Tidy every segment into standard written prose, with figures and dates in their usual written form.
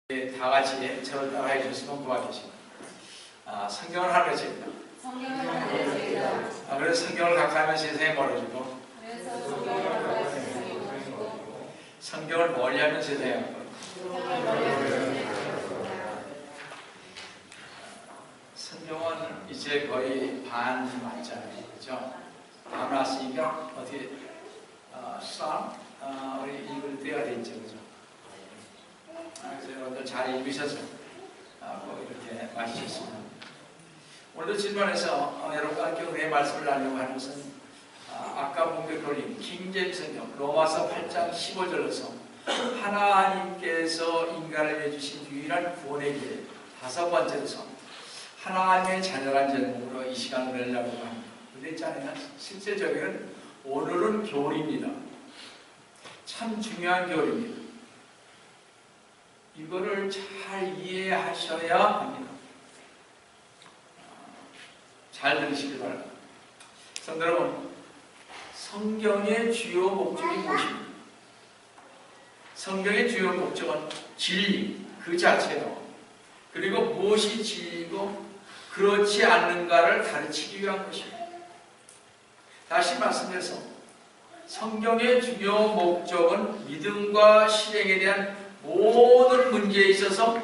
다 같이 저를 따라해 주셨으면 고맙겠습니다. 성경을 하루에입니다. 그래서 성경을 가까이 하면 세상에 멀어지고, 성경을 멀리하면 세상에 가까워요. 성경은 이제 거의 반 왔잖아요, 그렇죠? 반 왔으니까 어떻게 우리 읽을 때가 됐죠, 그렇죠? 그래서 여러분들 잘 읽으셔서 이렇게 마치셨습니다. 오늘도 질문에서 여러분과 함께 은혜의 말씀을 나누려고 하는 것은 아까 공격돌린 킹제임스 성경 로마서 8장 15절에서 하나님께서 인간을 위해 주신 유일한 구원의 길 다섯 번째로서 하나님의 자녀란 제목으로 이 시간을 내려고 합니다. 그랬잖아요. 실제적인 오늘은 교리입니다. 참 중요한 교리입니다. 이거를 잘 이해하셔야 합니다. 잘 들으시기 바랍니다. 성도 여러분, 성경의 주요 목적이 무엇입니까? 성경의 주요 목적은 진리 그 자체로, 그리고 무엇이 진리고 그렇지 않는가를 가르치기 위한 것입니다. 다시 말씀드려서 성경의 주요 목적은 믿음과 실행에 대한 모든 문제에 있어서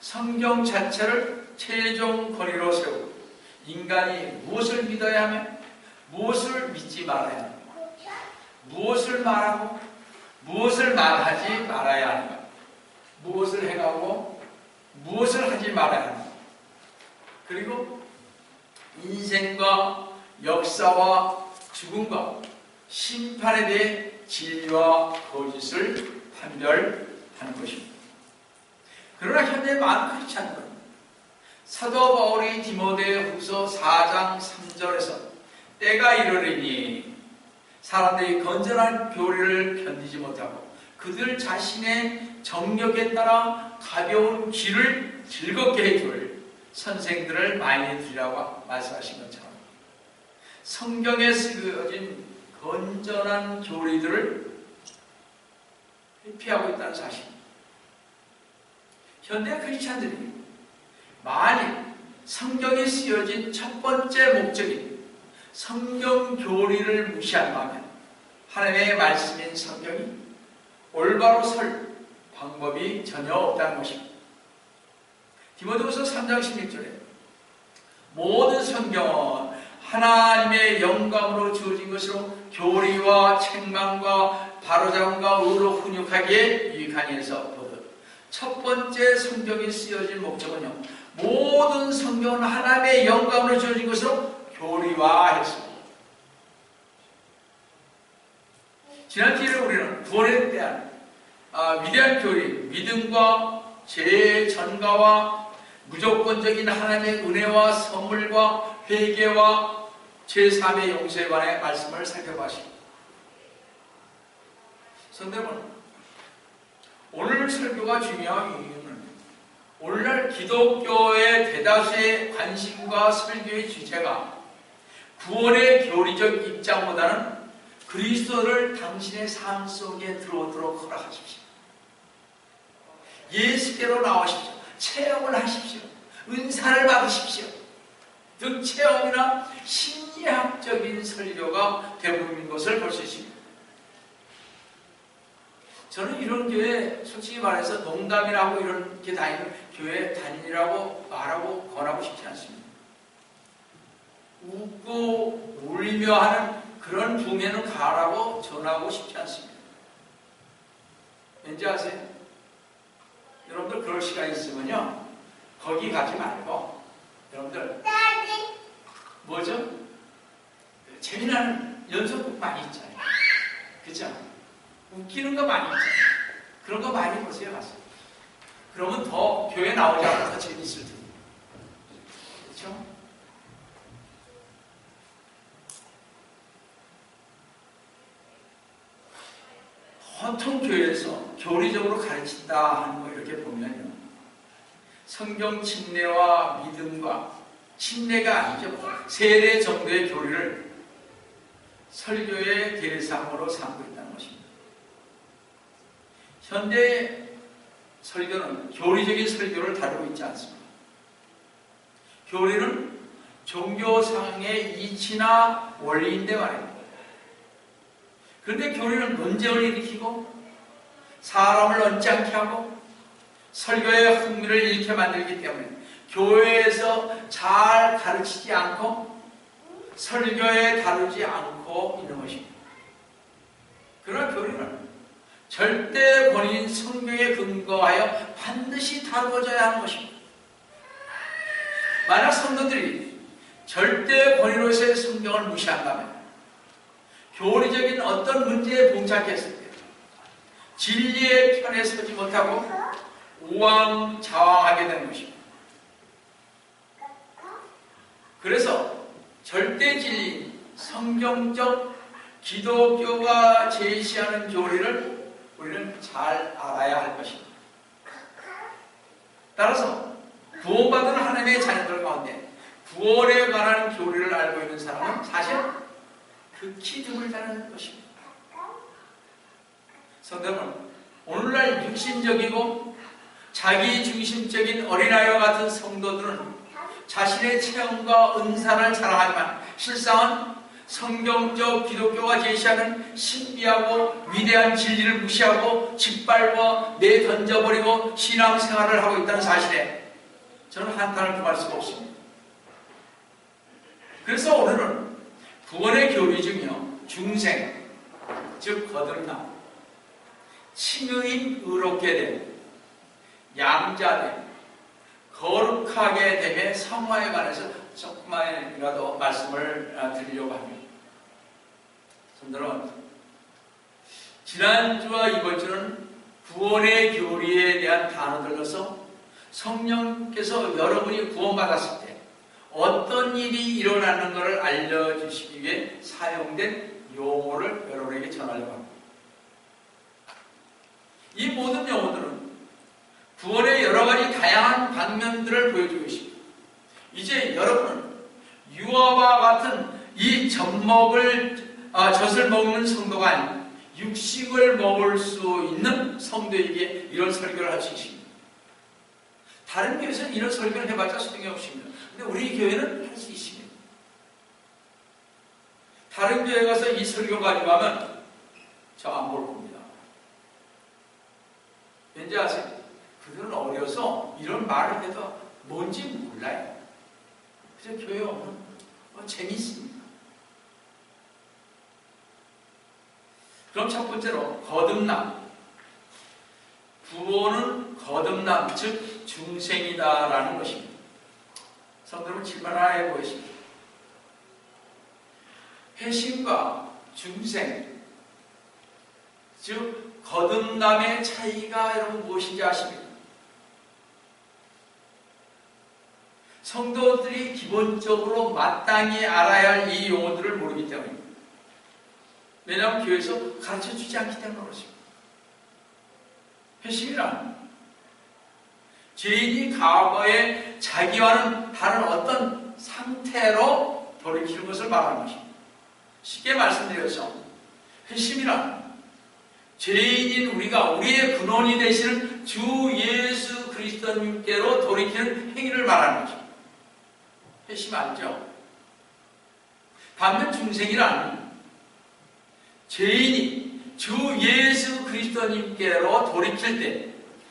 성경 자체를 최종 권위로 세우고 인간이 무엇을 믿어야 하며 무엇을 믿지 말아야 하는가, 무엇을 말하고 무엇을 말하지 말아야 하는가, 무엇을 행하고 무엇을 하지 말아야 하는가, 그리고 인생과 역사와 죽음과 심판에 대해 진리와 거짓을 판별하는 것입니다. 그러나 현대 많은 크리스찬들은 사도 바울이 디모데후서 4장 3절에서 때가 이르리니 사람들이 건전한 교리를 견디지 못하고 그들 자신의 정력에 따라 가벼운 길을 즐겁게 해줄 선생들을 많이 두리라고 말씀하신 것처럼 성경에 쓰여진 건전한 교리들을 회피하고 있다는 사실입니다. 현대 크리스찬들이 만일 성경에 쓰여진 첫 번째 목적인 성경 교리를 무시한다면 하나님의 말씀인 성경이 올바로 설 방법이 전혀 없다는 것입니다. 디모데후서 3장 16절에 모든 성경은 하나님의 영감으로 주어진 것으로 교리와 책망과 바로잡음과 의로 훈육하기에 유익하니 해서 보듯 첫 번째 성경이 쓰여진 목적은요, 모든 성경은 하나님의 영감으로 주어진 것으로 교리화했습니다. 지난 기회에 우리는 구원에 대한 위대한 교리, 믿음과 죄의 전가와 무조건적인 하나님의 은혜와 선물과 회개와 제3의 용서에 관해 말씀을 살펴봤습니다. 성도 여러분, 오늘 설교가 중요한 이유는 오늘날 기독교의 대다수의 관심과 설교의 주제가 구원의 교리적 입장보다는 그리스도를 당신의 삶 속에 들어오도록 허락하십시오. 예수께로 나오십시오. 체험을 하십시오. 은사를 받으십시오. 등 체험이나 심리학적인 설교가 대부분인 것을 볼 수 있습니다. 저는 이런 교회 솔직히 말해서 농담이라고 이렇게 다니는 교회 다니라고 말하고 권하고 싶지 않습니다. 웃고 울며 하는 그런 붕에는 가라고 전하고 싶지 않습니다. 왠지 아세요? 여러분들 그럴 시간 있으면요, 거기 가지 말고 여러분들 뭐죠? 재미나는 연속극 많이 있잖아요. 그렇죠? 웃기는 거 많이 있잖아요. 그런 거 많이 보세요, 가서. 그러면 더 교회 나오지 않아서 더 재미있을 텐데. 그렇죠? 보통 교회에서 교리적으로 가르친다 하는 거 이렇게 보면요, 성경 침례와 믿음과 침례가 아니죠, 세례 정도의 교리를 설교의 대상으로 삼고 있다는 것입니다. 현대 설교는 교리적인 설교를 다루고 있지 않습니다. 교리는 종교상의 이치나 원리인데 말입니다. 그런데 교리는 논쟁을 일으키고 사람을 얹지 않게 하고 설교의 흥미를 잃게 만들기 때문에 교회에서 잘 가르치지 않고 설교에 다루지 않고 있는 것입니다. 그러나 교리는 절대 본인 성경에 근거하여 반드시 다루어져야 하는 것입니다. 만약 성도들이 절대 권위로서의 성경을 무시한다면 교리적인 어떤 문제에 봉착했을 때 진리의 편에 서지 못하고 우왕좌왕하게 되는 것입니다. 그래서 절대 진리, 성경적 기독교가 제시하는 교리를 우리는 잘 알아야 할 것입니다. 따라서 구원받은 하나님의 자녀들 가운데 구원에 관한 교리를 알고 있는 사람은 사실 극히 드물다는 것입니다. 성도는 오늘날 육신적이고 자기중심적인 어린아이와 같은 성도들은 자신의 체험과 은사를 자랑하지만 실상은 성경적 기독교가 제시하는 신비하고 위대한 진리를 무시하고 짓밟아 내던져버리고 신앙생활을 하고 있다는 사실에 저는 한탄을 금할 수가 없습니다. 그래서 오늘은 구원의 교리 중이요 중생, 즉 거듭남, 칭의인 의롭게 됨, 양자됨, 거룩하게 됨의 성화에 관해서 조금만이라도 말씀을 드리려고 합니다. 성도는 지난주와 이번 주는 구원의 교리에 대한 단어들로서 성령께서 여러분이 구원받았을 때 어떤 일이 일어나는 것을 알려주시기 위해 사용된 용어를 여러분에게 전하려고 합니다. 이 모든 용어들은 구원의 여러 가지 다양한 방면들을 보여주고 있습니다. 이제 여러분은 유아와 같은 이 젖을 먹는 성도가 아닌 육식을 먹을 수 있는 성도에게 이런 설교를 할 수 있습니다. 다른 교회에서는 이런 설교를 해봤자 소용이 없습니다. 근데 우리 교회는 할 수 있습니다. 다른 교회 가서 이 설교 가지고 하면 저 안 볼 겁니다. 왠지 아세요? 그들은 어려서 이런 말을 해도 뭔지 몰라요. 그래서 교회 오면 재미있습니다. 그럼 첫 번째로 거듭남. 구원은 거듭남, 즉 중생이다라는 것입니다. 성도는 질문 하나 해보겠습니다. 회심과 중생, 즉 거듭남의 차이가 여러분 무엇인지 아십니까? 성도들이 기본적으로 마땅히 알아야 할 이 용어들을 모르기 때문입니다. 왜냐하면 교회에서 가르쳐주지 않기 때문에 그렇습니다. 회심이란 죄인이 과거에 자기와는 다른 어떤 상태로 돌이키는 것을 말하는 것입니다. 쉽게 말씀드려서 회심이란 죄인인 우리가 우리의 근원이 되시는 주 예수 그리스도님께로 돌이키는 행위를 말하는 것입니다. 회심 알죠? 반면 중생이란 죄인이 주 예수 그리스도님께로 돌이킬 때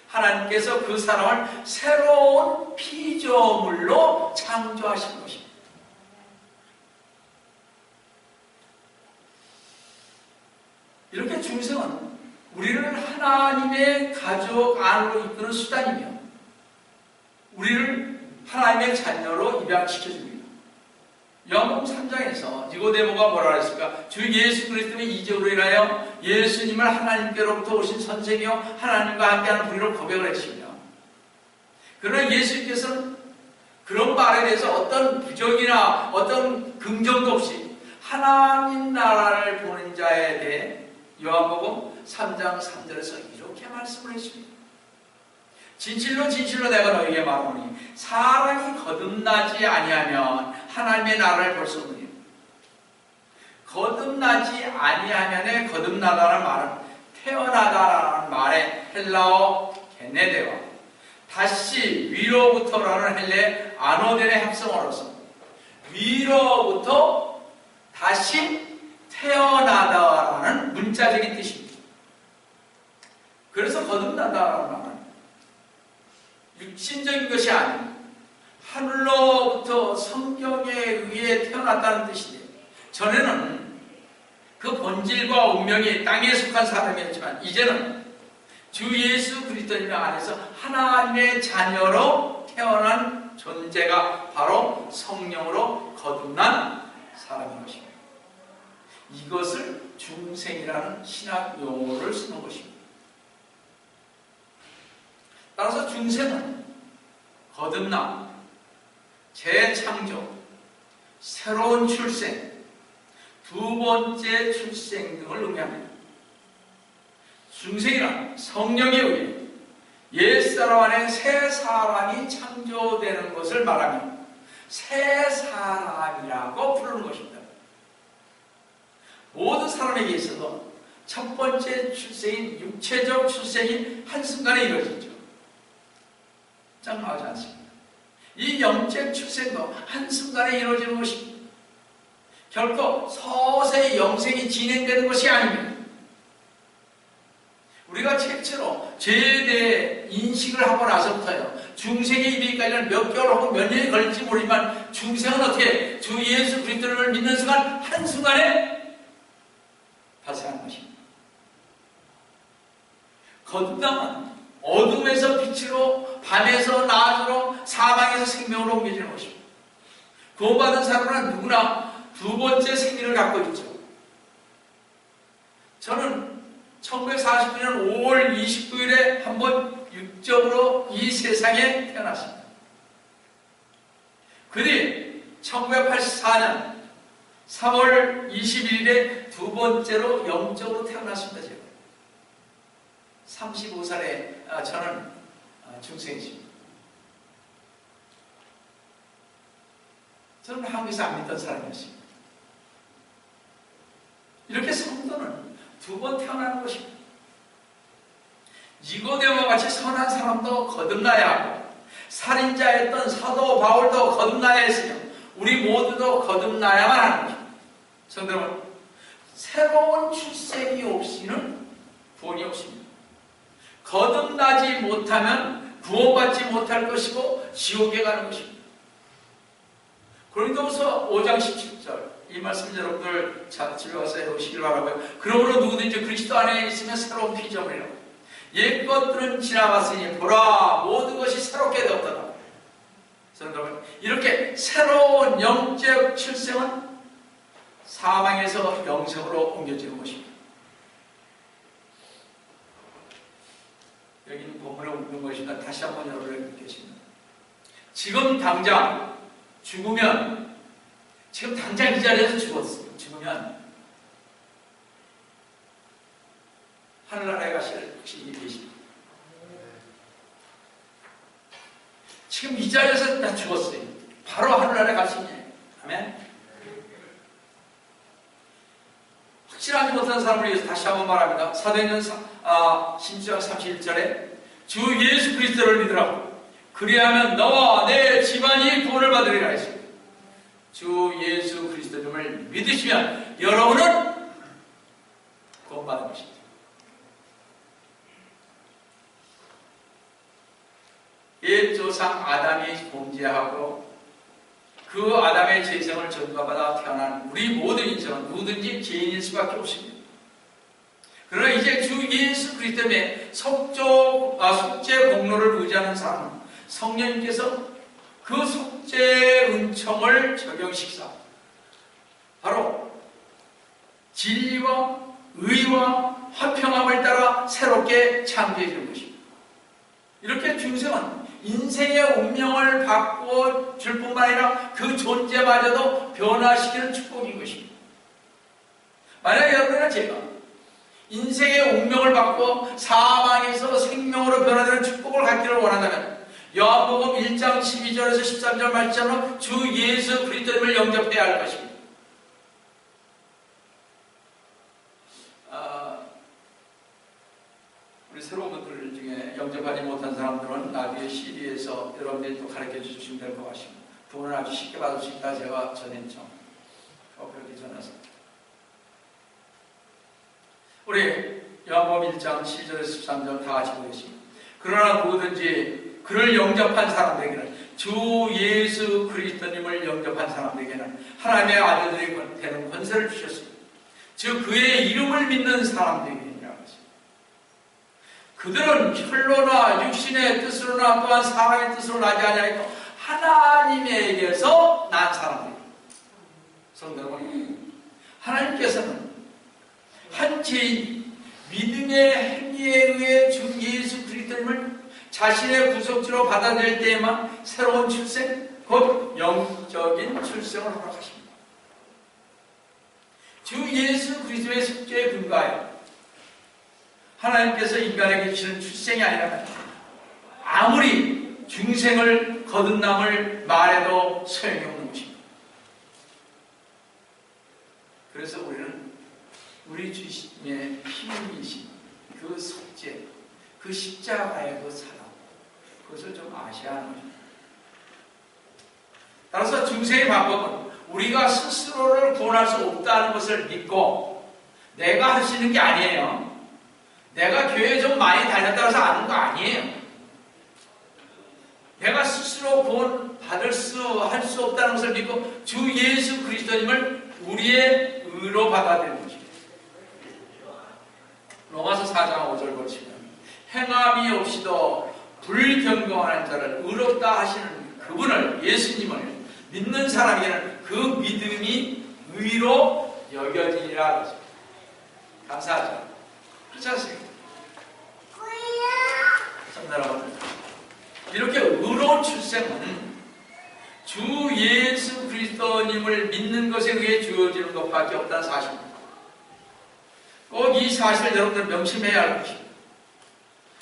하나님께서 그 사람을 새로운 피조물로 창조하신 것입니다. 이렇게 중생은 우리를 하나님의 가족 안으로 이끄는 수단이며 우리를 하나님의 자녀로 입양시켜줍니다. 요한복음 3장에서 니고데모가 뭐라 그랬을까? 주 예수 그리스도의 이적으로 인하여 예수님을 하나님께로부터 오신 선생이요 하나님과 함께하는 분이로 고백을 했습니다. 그러나 예수님께서는 그런 말에 대해서 어떤 부정이나 어떤 긍정도 없이 하나님 나라를 보는 자에 대해 요한복음 3장 3절에서 이렇게 말씀을 했습니다. 진실로 진실로 내가 너에게 말하노니 사람이 거듭나지 아니하면 하나님의 나라를 볼 수 없느니라. 거듭나지 아니하면의 거듭나다라는 말은 태어나다라는 말의 헬라어 네데와 다시 위로부터라는 헬레 아노덴의 합성어로서 위로부터 다시 태어나다라는 문자적인 뜻입니다. 그래서 거듭나다라는 말은 육신적인 것이 아닌 하늘로부터 성경에 의해 태어났다는 뜻인데, 전에는 그 본질과 운명이 땅에 속한 사람이었지만 이제는 주 예수 그리스도님 안에서 하나님의 자녀로 태어난 존재가 바로 성령으로 거듭난 사람인 것입니다. 이것을 중생이라는 신학 용어를 쓰는 것입니다. 따라서 중생은 거듭남, 재창조, 새로운 출생, 두 번째 출생 등을 의미합니다. 중생이란 성령에 의해 옛사람 안에 새 사람이 창조되는 것을 말하며 새 사람이라고 부르는 것입니다. 모든 사람에게 있어서 첫 번째 출생인 육체적 출생이 한순간에 이루어지죠. 짱나오지 않습니다. 이 영적 출생도 한순간에 이루어지는 것입니다. 결코 서서히 영생이 진행되는 것이 아닙니다. 우리가 최초로 죄에 대해 인식을 하고 나서부터요, 중생에 이르기까지는 몇 개월 혹은 몇 년이 걸릴지 모르지만 중생은 어떻게 주 예수 그리스도를 믿는 순간 한순간에 발생하는 것입니다. 거듭남은 어둠에서 빛으로, 밤에서 낮으로, 사망에서 생명으로 옮겨지는 것입니다. 구원받은 사람은 누구나 두 번째 생리를 갖고 있죠. 저는 1949년 5월 29일에 한번 육적으로 이 세상에 태어났습니다. 그뒤 1984년 3월 21일에 두 번째로 영적으로 태어났습니다. 제가 35살에 저는 중생이십니다. 저는 한국에서 안 믿던 사람이었습니다. 이렇게 성도는 두 번 태어나는 것입니다. 니고데모와 같이 선한 사람도 거듭나야 하고, 살인자였던 사도 바울도 거듭나야 했으며, 우리 모두도 거듭나야만 하는 것입니다. 성도 여러분, 새로운 출생이 없이는 구원이 없습니다. 거듭나지 못하면 구원받지 못할 것이고 지옥에 가는 것입니다. 고린도후서 5장 17절, 이 말씀 여러분들 집에 와서 해보시길 바라고요. 그러므로 누구든지 그리스도 안에 있으면 새로운 피조물이라고. 옛 것들은 지나갔으니 보라 모든 것이 새롭게 되었다. 여러분, 이렇게 새로운 영적 출생은 사망에서 영생으로 옮겨지는 것입니다. 여기는 본문에 없는 것이나 다시 한번 여러분에게 묻겠습니다. 지금 당장 죽으면, 지금 당장 이 자리에서 죽으면 하늘나라에 가실 확신이 계십니다. 지금 이 자리에서 나 죽었어요. 바로 하늘나라에 갈 수 있냐? 아멘. 확실하지 못한 사람을 위해서 다시 한번 말합니다. 사도행전 10장 31절에 주 예수 그리스도를 믿으라. 그리하면 너와 내 집안이 구원을 받으리라 했습니다. 주 예수 그리스도님을 믿으시면 여러분은 구원받은 것입니다. 옛 조상 아담이 범죄하고 그 아담의 죄성을 전가받아 태어난 우리 모든 인생은 누구든지 죄인일 수밖에 없습니다. 그러나 이제 주 예수 그리스도의 속죄 공로를 의지하는 사람은 성령님께서 그 속죄 은총을 적용시키사 바로 진리와 의와 화평함을 따라 새롭게 창조해 주는 것입니다. 이렇게 중생은 인생의 운명을 바꿔 줄 뿐만 아니라 그 존재마저도 변화시키는 축복인 것입니다. 만약에 여러분이나 제가 인생의 운명을 바꿔 사망에서 생명으로 변화되는 축복을 갖기를 원한다면 요한복음 1장 12절에서 13절 말씀처럼 주 예수 그리스도님을 영접해야 할 것입니다. 우리 우리 새로운 분들 중에 영접하지 못한 사람들은 나중에 CD에서 여러분들이 또 가르쳐 주시면 될 것 같습니다. 부모는 아주 쉽게 받을 수 있다 제가 전했죠. 그렇게 전해서 우리 요한복음 1장 7절에서 13절 다 같이 보겠습니다. 그러나 누구든지 그를 영접한 사람들에게는, 주 예수 그리스도님을 영접한 사람들에게는 하나님의 아들들이 되는 권세를 주셨습니다. 즉 그의 이름을 믿는 사람들에게니라. 그들은 혈로나 육신의 뜻으로나 또한 사람의 뜻으로 나지 아니하고 하나님에게서 난 사람들입니다. 성도 여러분, 하나님께서는 한 죄인 믿음의 행위에 의해 주 예수 그리스도님을 자신의 구속주로 받아들일 때에만 새로운 출생, 곧 영적인 출생을 허락하십니다. 주 예수 그리스도의 속죄에 근거하여 하나님께서 인간에게 주시는 출생이 아니라면 아무리 중생을 거듭남을 말해도 소용이 없는 것입니다. 그래서 우리는 우리 주님의 피임이신 그 속죄, 그 십자가의 그 사랑, 그것을 좀 아셔야 하는 것입니다. 따라서 중생의 방법은 우리가 스스로를 구원할 수 없다는 것을 믿고 내가 할 수 있는 게 아니에요. 내가 교회에 좀 많이 다녔다고 해서 아는 거 아니에요. 내가 스스로 구원 할 수 없다는 것을 믿고 주 예수 그리스도님을 우리의 의로 받아들이는 것입니다. 로마서 4장 5절 보시면 행함이 없이도 불경건한 자를 의롭다 하시는 그분을, 예수님을 믿는 사람에게는 그 믿음이 의로 여겨지니라. 감사하죠. 그렇지 않습니까? 여러분, 이렇게 의로운 출생은 주 예수 그리스도님을 믿는 것에 의해 주어지는 것밖에 없다는 사실입니다. 꼭 이 사실을 여러분들 명심해야 할 것입니다.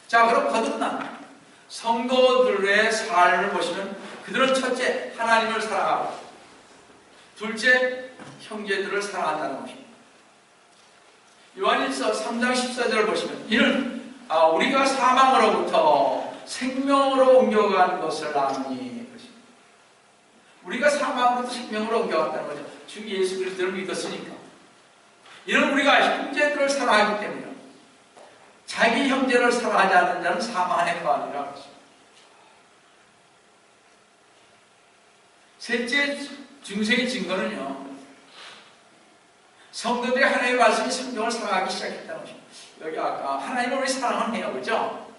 자, 그럼 거듭난 성도들의 삶을 보시면 그들은 첫째, 하나님을 사랑하고 둘째, 형제들을 사랑한다는 것입니다. 요한일서 3장 14절을 보시면 이는 우리가 사망으로부터 생명으로 옮겨간 것을 아느니, 우리가 사망으로부터 생명으로 옮겨갔다는 거죠. 주 예수 그리스도를 믿었으니까. 이는 우리가 형제들을 사랑하기 때문이다. 자기 형제를 사랑하지 않는 자는 사망 안에 거하리라. 셋째 중생의 증거는요, 성도들이 하나님의 말씀이 성경을 사랑하기 시작했다는 것입니다. 여기 아까 하나님을 우리 사랑은 해요, 그죠?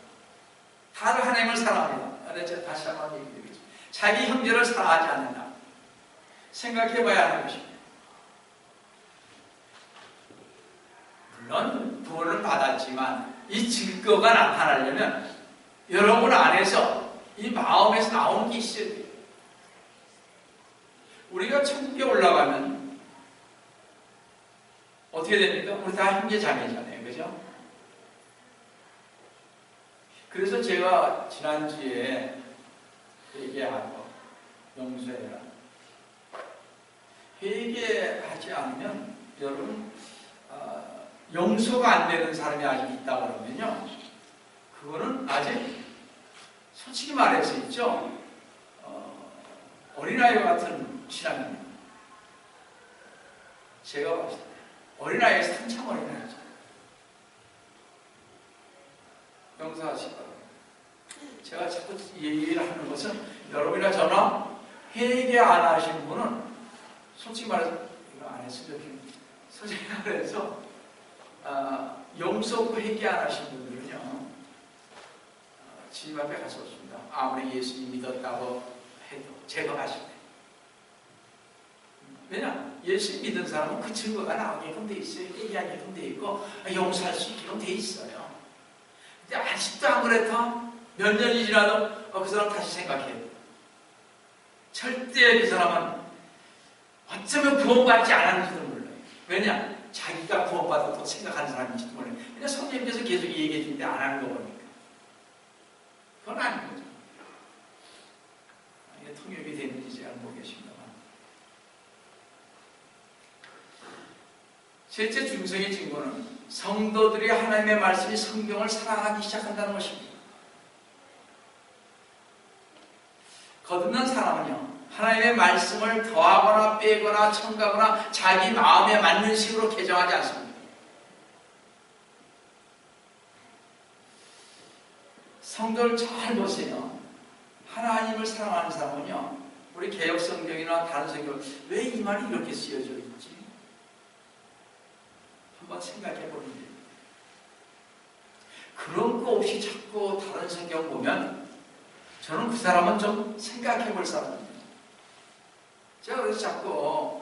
다들 하나님을 사랑합니다. 제가 다시 한번 얘기드리겠습니다. 자기 형제를 사랑하지 않는다. 생각해봐야 하는 것입니다. 물론 구원을 받았지만 이 증거가 나타나려면 여러분 안에서 이 마음에서 나오는 게 있어야 돼요. 우리가 천국에 올라가면 어떻게 됩니까? 우리 다 형제 자매잖아요, 그죠? 그래서 제가 지난주에 회개하고 용서해라. 회개하지 않으면 여러분 용서가 안 되는 사람이 아직 있다 그러면요, 그거는 아직 솔직히 말해서 있죠. 어린아이와 같은 신앙입니다. 제가 봤을 때 어린아이에서 한참 어린아이죠. 용서하시기 바랍니다. 제가 자꾸 얘기를 하는 것은 여러분이나 저나 회개 안 하신 분은 솔직히 말해서 이거 안 했으면 좋겠는데, 솔직히 말해서 용서 없고 회개 안 하신 분들은요, 주님 앞에 가서 없습니다. 아무리 예수님 믿었다고 해도 제가 가시네. 왜냐? 예수 믿은 사람은 그 증거가 나오게끔 돼 있어요. 얘기하게끔 돼 있고 용서할 수 있게끔 돼 있어요. 근데 아직도 안 그렇다? 몇 년이 지나도 그 사람 다시 생각해요. 절대 그 사람은 어쩌면 구원받지 않았는지도 몰라요. 왜냐? 자기가 구원받았다고 생각하는 사람인지도 몰라요. 그냥 성령님께서 계속 얘기해 주는데 안 하는 거 보니까 그건 아닌 거죠. 이게 통역이 되는지 제가 모르겠습니다만, 셋째 중성의 증거는 성도들이 하나님의 말씀이 성경을 사랑하기 시작한다는 것입니다. 거듭난 사람은요, 하나님의 말씀을 더하거나 빼거나 첨가하거나 자기 마음에 맞는 식으로 개정하지 않습니다. 성도를 잘 보세요. 하나님을 사랑하는 사람은요, 우리 개역 성경이나 다른 성경 왜 이 말이 이렇게 쓰여져 있지? 한번 생각해 보는 거예요. 그런 거 없이 자꾸 다른 성경 보면 저는 그 사람은 좀 생각해 볼 사람입니다. 제가 그래서 자꾸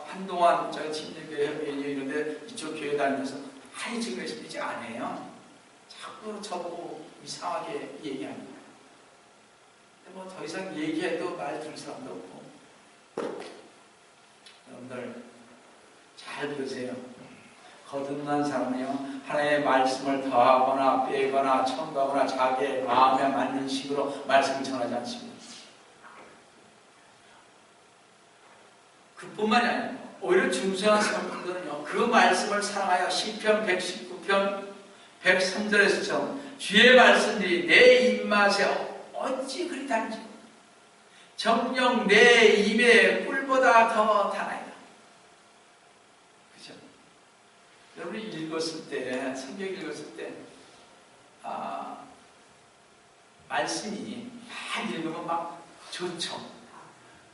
한동안 제가 침례교회 이런데 이쪽 교회 다니면서 많이 증거했습니다. 이제 안 해요. 자꾸 저보고 이상하게 얘기합니다. 뭐 더 이상 얘기해도 말 들을 사람도 없고. 여러분들 잘 들으세요. 거듭난 사람은요, 하나님의 말씀을 더하거나 빼거나 첨가하거나 자기의 마음에 맞는 식으로 말씀을 전하지 않습니다. 그뿐만이 아니고 오히려 중생한 사람들은요, 그 말씀을 사랑하여 시편 119편 103절에서처럼 주의 말씀들이 내 입맛에 어찌 그리 단지 정녕 내 입에 꿀보다 더 다나이다. 그죠? 여러분이 읽었을 때, 성경 읽었을 때 말씀이 막 읽으면 막 좋죠.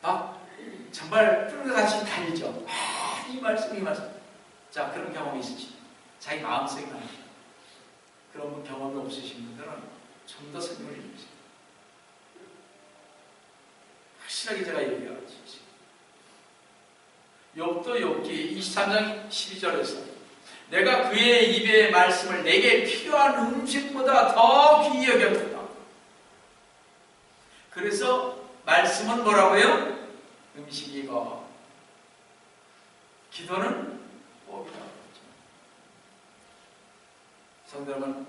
막 정말 뿔같이 달죠. 이 말씀, 이 말씀. 자, 그런 경험이 있으시죠? 자기 마음속에 나죠. 그런 경험이 없으신 분들은 좀 더 성경을 읽으세요. 확실하게 제가 얘기하겠습니다. 욥도 욥기 23장 12절에서 내가 그의 입의 말씀을 내게 필요한 음식보다 더 귀히 여겼다. 그래서 말씀은 뭐라고요? 음식이고 기도는 복이다. 성도 여러분,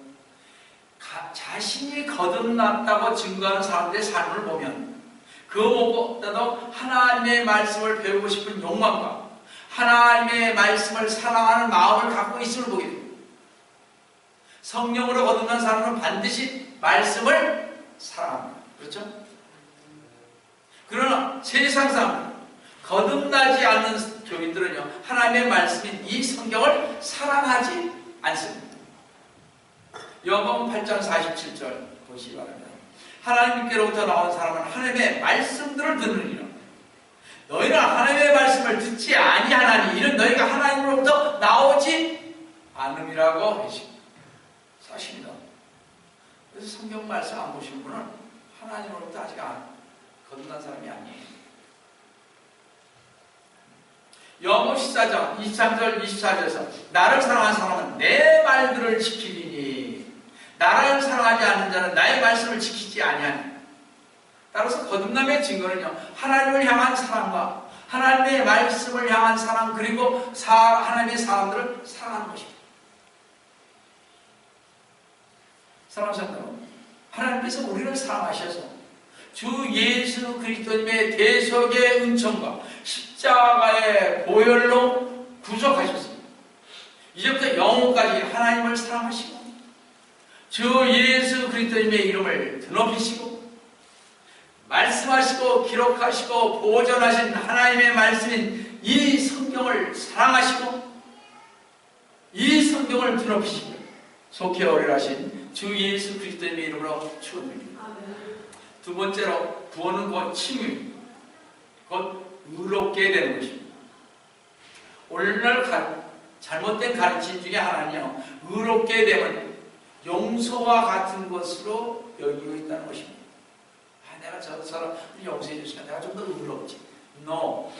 자신이 거듭났다고 증거하는 사람들의 삶을 보면 그 무엇보다도 하나님의 말씀을 배우고 싶은 욕망과 하나님의 말씀을 사랑하는 마음을 갖고 있음을 보게 됩니다. 성령으로 거듭난 사람은 반드시 말씀을 사랑합니다. 그렇죠? 그러나 세상 사람, 거듭나지 않는 교인들은요, 하나님의 말씀인 이 성경을 사랑하지 않습니다. 요한복음 8장 47절 보시기 바랍니다. 하나님께로부터 나온 사람은 하나님의 말씀들을 듣느니라. 너희는 하나님의 말씀을 듣지 아니하나니 이는 너희가 하나님으로부터 나오지 않음이라고 하십니다. 사실입니다. 그래서 성경 말씀 안 보신 분은 하나님으로부터 아직 거듭난 사람이 아니에요. 요한복음 14장 23절 24절에서 나를 사랑하는 사람은 내 말들을 지키리니 나를 사랑하지 않는 자는 나의 말씀을 지키지 아니하니. 따라서 거듭남의 증거는요, 하나님을 향한 사랑과 하나님의 말씀을 향한 사랑, 그리고 하나님의 사람들을 사랑하는 것입니다. 사랑하는 여러분, 하나님께서 우리를 사랑하셔서 주 예수 그리스도님의 대속의 은총과 십자가의 보혈로 구속하셨습니다. 이제부터 영원까지 하나님을 사랑하시고 주 예수 그리스도님의 이름을 드높이시고 말씀하시고 기록하시고 보존하신 하나님의 말씀인 이 성경을 사랑하시고 이 성경을 드높이시고 속히 어리라신 주 예수 그리스도님의 이름으로 축원드립니다. 두 번째로 구원은 곧 칭의입니다. 곧 의롭게 되는 것입니다. 오늘날 잘못된 가르침 중에 하나는요, 의롭게 되면 용서와 같은 것으로 여기고 있다는 것입니다. 내가 저 사람 용서해 주시면 내가 좀 더 의롭지. No.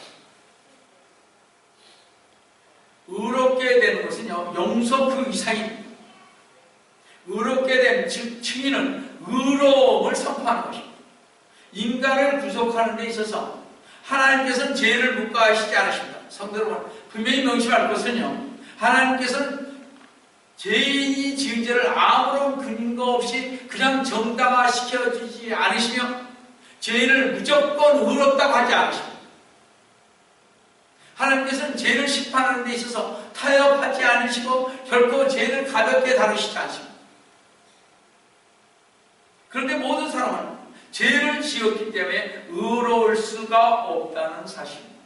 의롭게 되는 것은요, 용서 그 이상입니다. 의롭게 된, 즉 칭의는 의로움을 선포하는 것입니다. 인간을 구속하는 데 있어서 하나님께서는 죄를 묵과하시지 않으십니다. 성도 여러분, 분명히 명심할 것은요, 하나님께서는 죄인이 지은 죄를 아무런 근거 없이 그냥 정당화시켜주지 않으시며 죄인을 무조건 의롭다고 하지 않으십니다. 하나님께서는 죄를 심판하는 데 있어서 타협하지 않으시고 결코 죄를 가볍게 다루시지 않습니다. 그런데 모든 사람은 죄를 지었기 때문에 의로울 수가 없다는 사실입니다.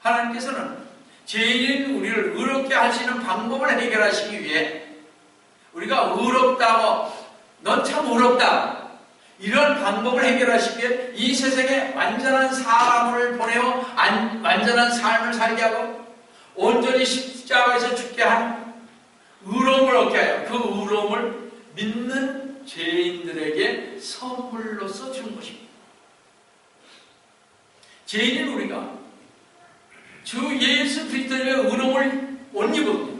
하나님께서는 죄인인 우리를 의롭게 하시는 방법을 해결하시기 위해 우리가 의롭다고, 넌 참 의롭다, 이런 방법을 해결하시기 위해 이 세상에 완전한 사람을 보내어 완전한 삶을 살게 하고 온전히 십자가에서 죽게 한 의로움을 얻게 하여 그 의로움을 믿는 죄인들에게 선물로서 준 것입니다. 죄인인 우리가 주 예수 그리스도의 의로움을 못 입거든요.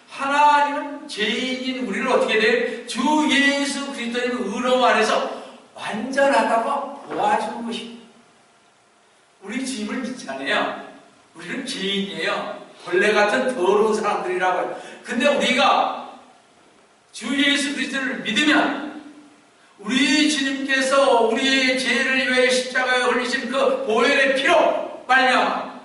하나님은 죄인인 우리를 어떻게 돼요? 주 예수 그리스도의 의로움 안에서 완전하다고 보아주는 것입니다. 우리 주님을 믿잖아요. 우리는 죄인이에요. 벌레 같은 더러운 사람들이라고 해요. 근데 우리가 주 예수 그리스도를 믿으면 우리 주님께서 우리의 죄를 위해 십자가에 흘리신 그 보혈의 피로 말미암아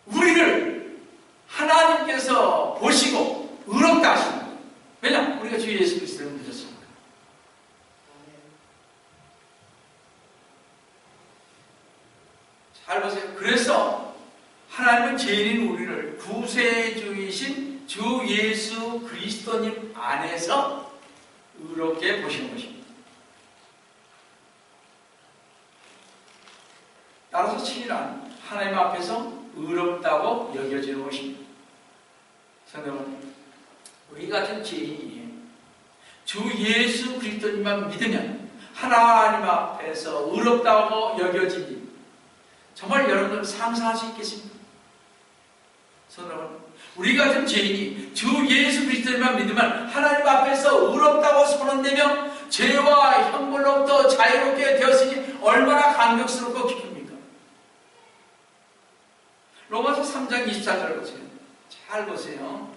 우리를 하나님께서 보시고 의롭다 하십니다. 왜냐? 우리가 주 예수 그리스도를 믿었습니다. 잘 보세요. 그래서 하나님은 죄인인 우리를 구세주이신 주 예수 그리스도님 안에서 의롭게 보시는 것입니다. 따라서 친이란 하나님 앞에서 의롭다고 여겨지는 것입니다. 여러분, 우리 같은 죄인이 주 예수 그리스도님만 믿으면 하나님 앞에서 의롭다고 여겨지니 정말 여러분들 상상할 수 있겠습니까? 여러분, 우리 같은 죄인이 주 예수 그리스도님만 믿으면 하나님 앞에서 의롭다고 선언되며 죄와 형벌로부터 자유롭게 되었으니 얼마나 감격스럽고 기쁩니까? 로마서 3장 24절을 보세요. 잘 보세요.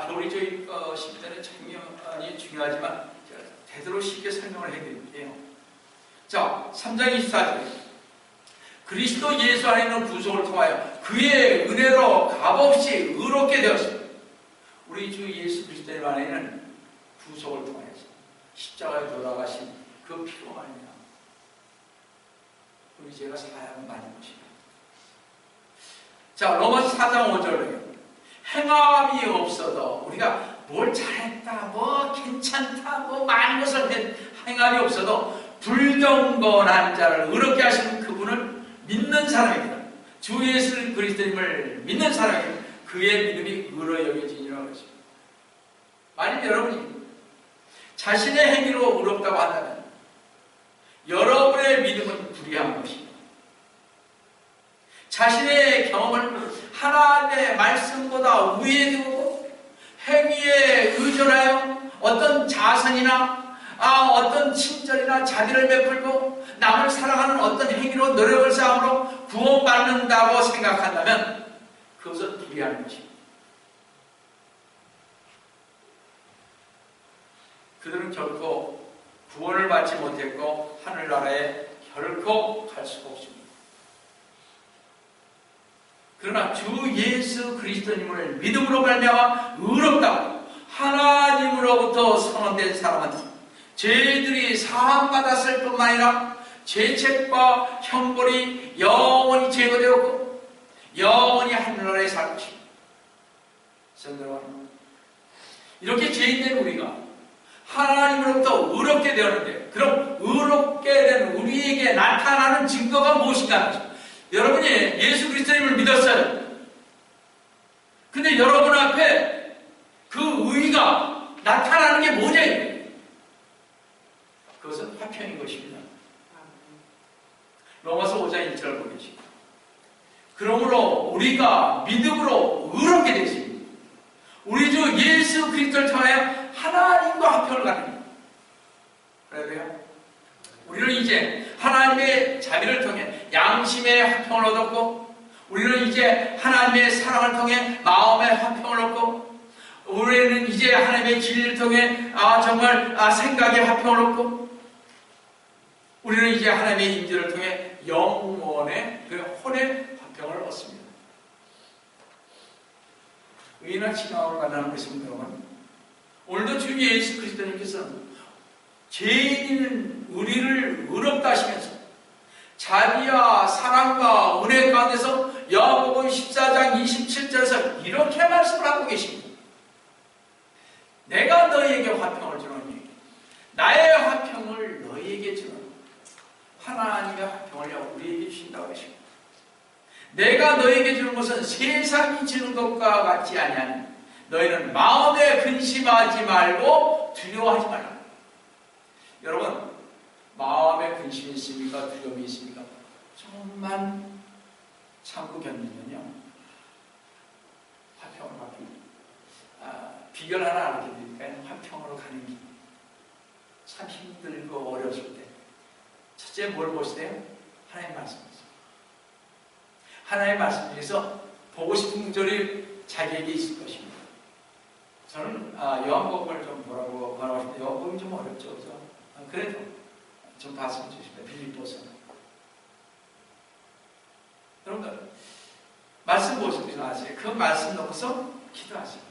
교리적인 것이기 때문에 당연히 중요하지만 제대로 쉽게 설명을 해드릴게요. 자, 3장 24절. 그리스도 예수 안에 있는 구속을 통하여 그의 은혜로 값없이 의롭게 되었습니다. 우리 주 예수 그리스도 안에는 구속을 통하여서 십자가에 돌아가신 그 피로 말미암아 우리 죄가 사함을 받는 것입니다. 자, 로마서 4장 5절로요. 행함이 없어도 우리가 뭘 잘했다, 뭐 괜찮다, 뭐 많은 것을 한 행함이 없어도 불경건한 자를 의롭게 하시는 그분을 믿는 사람입니다. 주 예수 그리스도님을 믿는 사람이 그의 믿음이 의로 여겨지니라고 했습니다. 만약 여러분이 자신의 행위로 의롭다고 한다면 여러분의 믿음은 불의한 것입니다. 자신의 경험을 하나님의 말씀보다 위에 두고 행위에 의존하여 어떤 자선이나 어떤 친절이나 자비를 베풀고 남을 사랑하는 어떤 행위로 노력을 쌓음으로 구원받는다고 생각한다면 그것은 불의한 것입니다. 그들은 결코 구원을 받지 못했고 하늘나라에 결코 갈 수가 없습니다. 그러나 주 예수 그리스도님을 믿음으로 말미암아 의롭다고 하나님으로부터 선언된 사람은 죄들이 사함받았을 뿐만 아니라 죄책과 형벌이 영원히 제거되었고 영원히 하늘나라에 살 것입니다. 여러분, 이렇게 죄인된 우리가 하나님으로부터 의롭게 되었는데 그럼 의롭게 된 우리에게 나타나는 증거가 무엇인가? 여러분이 예수 그리스도님을 믿었어요. 근데 여러분 앞에 그 의가 나타나는 게 뭐냐? 그것은 화평인 것입니다. 로마서 5장 1절을 보겠습니다. 그러므로 우리가 믿음으로 의롭게 되십니다. 우리 주 예수 그리스도를 통하여 하나님과 화평을 갖습니다. 그래도요, 우리는 이제 하나님의 자비를 통해 양심의 화평을 얻었고 우리는 이제 하나님의 사랑을 통해 마음의 화평을 얻고 우리는 이제 하나님의 진리를 통해 정말 생각의 화평을 얻고 우리는 이제 하나님의 임재를 통해 영원의 그 혼의 화평을 얻습니다. 의인한 지나올 만한 것입니다. 여러분, 오늘도 주 예수 그리스도님께서는 죄인인 우리를 의롭다 하시면서 자비와 사랑과 은혜 가운데서 야고보 14장 27절에서 이렇게 말씀을 하고 계십니다. 내가 너희에게 화평을 주노니 나의 화평을 너희에게 주노니 하나님의 화평을 우리에게 주신다고 하십니다. 내가 너희에게 주는 것은 세상이 주는 것과 같지 아니하니 너희는 마음에 근심하지 말고 두려워하지 말라. 여러분, 마음에 근심이 있습니까? 두려움이 있습니까? 조금만 참고 견디면요, 화평을 받습니다. 비결 하나 알려드릴까요? 화평으로 가는 길. 참 힘들고 어려웠을 때 첫째 뭘 보시대요? 하나님 말씀이죠. 하나님의 말씀 중에서 보고 싶은 구절이 자기에게 있을 것입니다. 저는 요한복음을 좀 보라고 말하고 싶은데 요한복음이 좀 어렵죠, 그죠? 그래도 좀 봤으면 좋겠습니다. 빌립보서. 여러분들 말씀 보시면 아세요? 그 말씀 놓고서 기도하세요.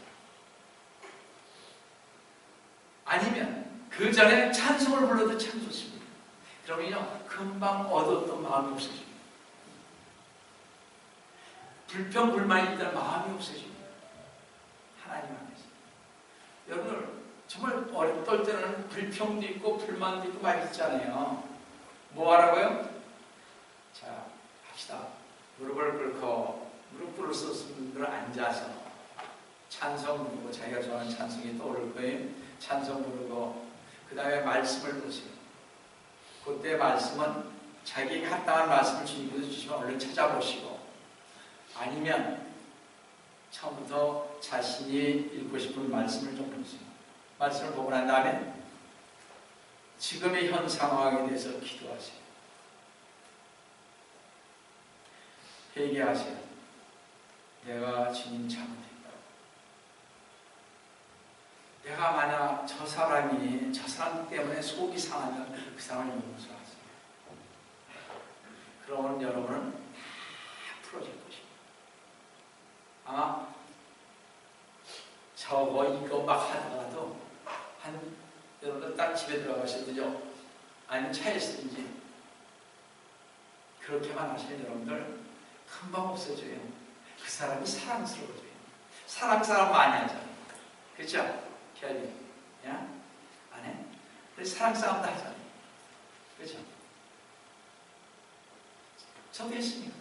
아니면 그 전에 찬송을 불러도 참 좋습니다. 그러면요 금방 얻었던 마음이 없어집니다. 불평불만이 있다는 마음이 없어집니다. 하나님 안에서. 여러분들 정말 어떨 때는 불평도 있고 불만도 있고 많이 있잖아요. 뭐 하라고요? 자, 합시다. 무릎을 꿇고 무릎 꿇을 수 없는 분들은 앉아서 찬송 부르고, 자기가 좋아하는 찬송이 떠오를 거예요. 찬송 부르고 그 다음에 말씀을 보세요. 그때 말씀은 자기에게 합당한 말씀을 주님께서 주시면 얼른 찾아보시고, 아니면 처음부터 자신이 읽고 싶은 말씀을 좀 보세요. 말씀을 보고 난 다음에 지금의 현 상황에 대해서 기도하세요. 회개하세요. 내가 주님 잘못했다. 내가 만약 저 사람 때문에 속이 상하면 그 사람을 용서하세요. 그러면 여러분은 다 풀어질 것입니다. 아마 저거 이거 막 하다가도 여러분들 딱 집에 들어가시든지요, 아니면 차에 있든지 그렇게만 하시면 여러분들 금방 없어져요. 그 사람이 사랑스러워져요. 사람 많이 하잖아요. 그렇죠? 캐리, 야, 안 해? 그래서 사랑 싸움도 하잖아요. 그렇죠? 저도 했으니까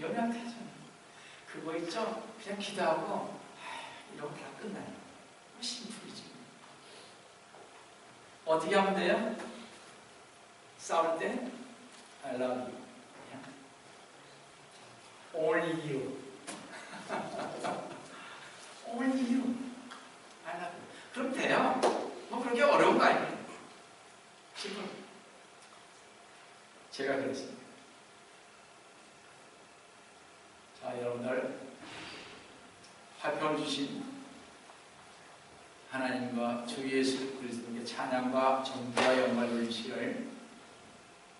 연애한테 하잖아요. 그거 있죠? 그냥 기도하고 이러고 다 끝나요. 심플이지. 어떻게 하면 돼요? 싸울 때 I love you. Only you. Only you. I love you. 그럼 돼요. 뭐 그렇게 어려운 거 아니에요. 지금 제가 그랬습니다. 자, 여러분들 화평을 주신 하나님과 주 예수 그리스도께 찬양과 존귀와 영광을 올리시기를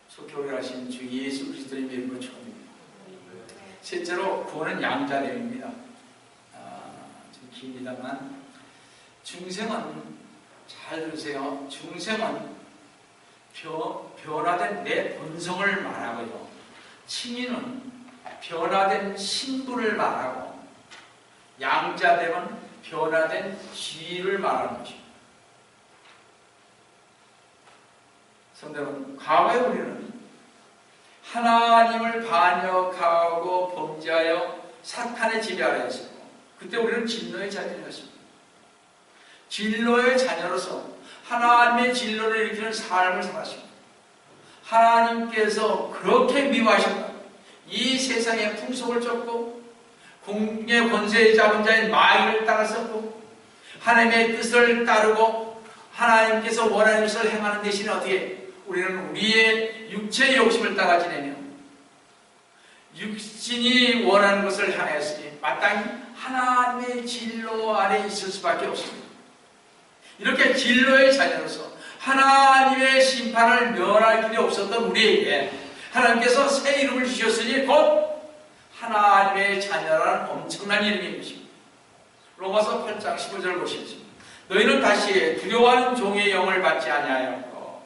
속히 하신 주 예수 그리스도의 이름으로 축원드립니다. 실제로 구원은 양자 내용입니다. 좀 깁니다만 중생은 잘 들으세요. 중생은 변화된 내 본성을 말하고요, 칭의는 변화된 신분을 말하고, 양자되면 변화된 지위를 말하는 것입니다. 성도는 과거에 우리는 하나님을 반역하고 범죄하여 사탄의 지배 아래에 있었고, 그때 우리는 진노의 자녀였습니다. 진노의 자녀로서 하나님의 진노를 일으키는 삶을 살았습니다. 하나님께서 그렇게 미워하셨다. 이 세상의 풍속을 쫓고 공의 권세에 잡은 자인 마귀를 따랐었고, 하나님의 뜻을 따르고 하나님께서 원하는 것을 행하는 대신에 어떻게 우리는 우리의 육체의 욕심을 따라 지내며 육신이 원하는 것을 향하였으니 마땅히 하나님의 진노 아래 있을 수밖에 없습니다. 이렇게 진노의 자녀로서 하나님의 심판을 면할 길이 없었던 우리에게 하나님께서 새 이름을 주셨으니 곧 하나님의 자녀라는 엄청난 이름인 것입니다. 로마서 8장 15절 보시겠습니다. 너희는 다시 두려워하는 종의 영을 받지 아니하였고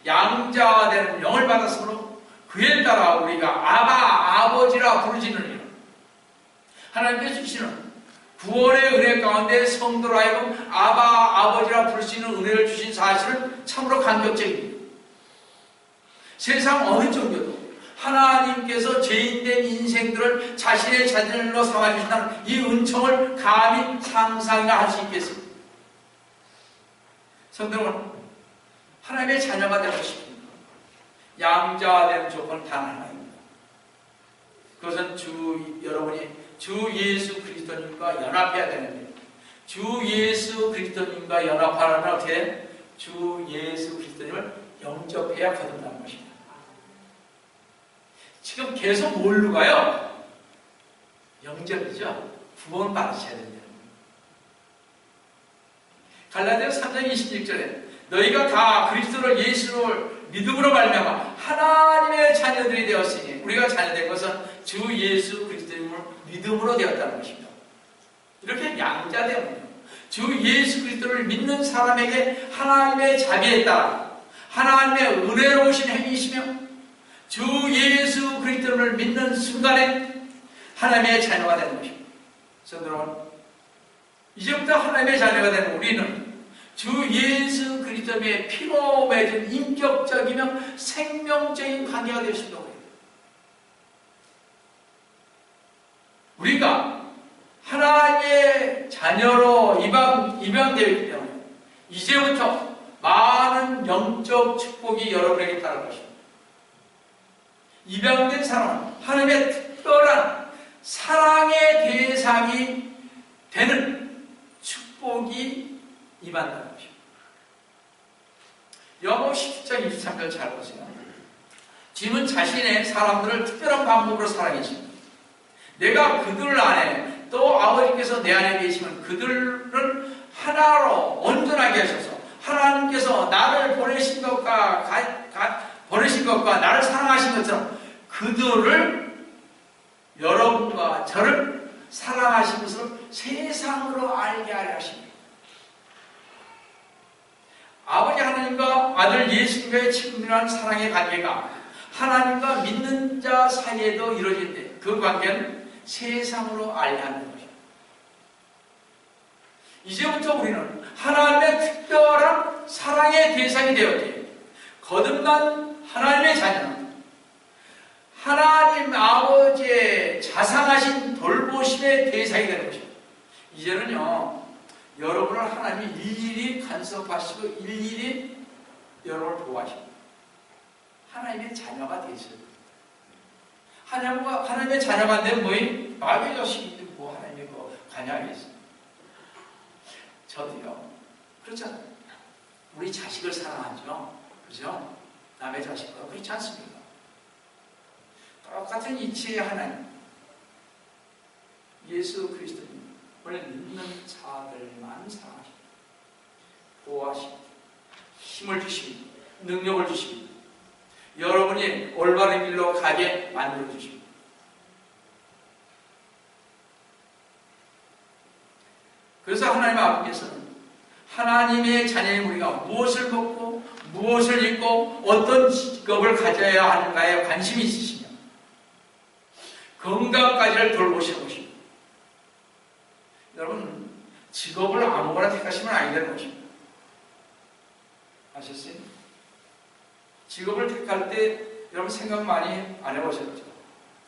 양자가 되는 영을 받았으므로 그에 따라 우리가 아바 아버지라 부르짖느니라. 하나님께서 주시는 구원의 은혜 가운데 성도로 하여금 아바 아버지라 부를 수 있는 은혜를 주신 사실은 참으로 감격적입니다. 세상 어느 종교도 하나님께서 죄인된 인생들을 자신의 자녀로 삼아주신다는 이 은총을 감히 상상이나 할 수 있겠습니다. 성도 여러분, 하나님의 자녀가 되고 싶습니다. 양자가 되는 조건은 단 하나입니다. 그것은 여러분이 주 예수 그리스도님과 연합해야 되는데, 주 예수 그리스도님과 연합하려면 어떻게 주 예수 그리스도님을 영접해야 거듭나는 것입니다. 지금 계속 뭘로 가요? 영접이죠. 구원 받으셔야 된다. 갈라디아서 3장 26절에 너희가 다 그리스도를 예수를 믿음으로 말미암아 하나님의 자녀들이 되었으니, 우리가 자녀된 것은 주 예수 그리스도님을 믿음으로 되었다는 것입니다. 이렇게 양자되면 주 예수 그리스도를 믿는 사람에게 하나님의 자비에 따라 하나님의 은혜로우신 행위이시며 주 예수 그리스도를 믿는 순간에 하나님의 자녀가 되는 것입니다. 성도 여러분, 이제부터 하나님의 자녀가 되는 우리는 주 예수 그리스도의 피로 맺은 인격적이며 생명적인 관계가 될 수 있다고 해요. 우리가 하나님의 자녀로 입양되어 있기 때문에 이제부터 많은 영적 축복이 여러분에게 따를 것입니다. 입양된 사람은 하나님의 특별한 사랑의 대상이 되는 축복이 임한다는 것입니다. 요한복음 17장 23절 잘 보세요. 주님은 자신의 사람들을 특별한 방법으로 사랑했습니다. 내가 그들 안에 또 아버지께서 내 안에 계시면 그들을 하나로 온전하게 하셔서 하나님께서 나를 보내신 것과 나를 사랑하신 것처럼 그들을, 여러분과 저를 사랑하신 것을 세상으로 알게 하려 하십니다. 아버지 하나님과 아들 예수님과의 친밀한 사랑의 관계가 하나님과 믿는 자 사이에도 이루어진대. 그 관계는 세상으로 알게 하는 것입니다. 이제부터 우리는 하나님의 특별한 사랑의 대상이 되었기에 거듭난 하나님의 자녀는 하나님 아버지의 자상하신 돌보심의 대상이 되는 것입니다. 이제는요, 여러분을 하나님이 일일이 간섭하시고 일일이 여러분을 보호하십니다. 하나님의 자녀가 되셔야 됩니다. 하나님의 자녀가 안 되면 뭐이? 마귀의 자식이 뭐 하나님의 관여하겠습니다. 저도요, 그렇잖아요. 우리 자식을 사랑하죠. 그죠? 남의 자식과 그렇지 않습니까? 똑같은 이치의 하나님, 예수 그리스도님을 믿는 자들만 사랑하십니다. 보호하십니다. 힘을 주십니다. 능력을 주십니다. 여러분이 올바른 길로 가게 만들어 주십니다. 그래서 하나님 아버지께서는 하나님의 자녀인 우리가 무엇을 먹고 무엇을 입고 어떤 직업을 가져야 하는가에 관심이 있으시며 건강까지를 돌보시는 것입니다. 여러분, 직업을 아무거나 택하시면 아니 되는 것입니다. 아셨어요? 직업을 택할 때 여러분 생각 많이 안 해보셨죠?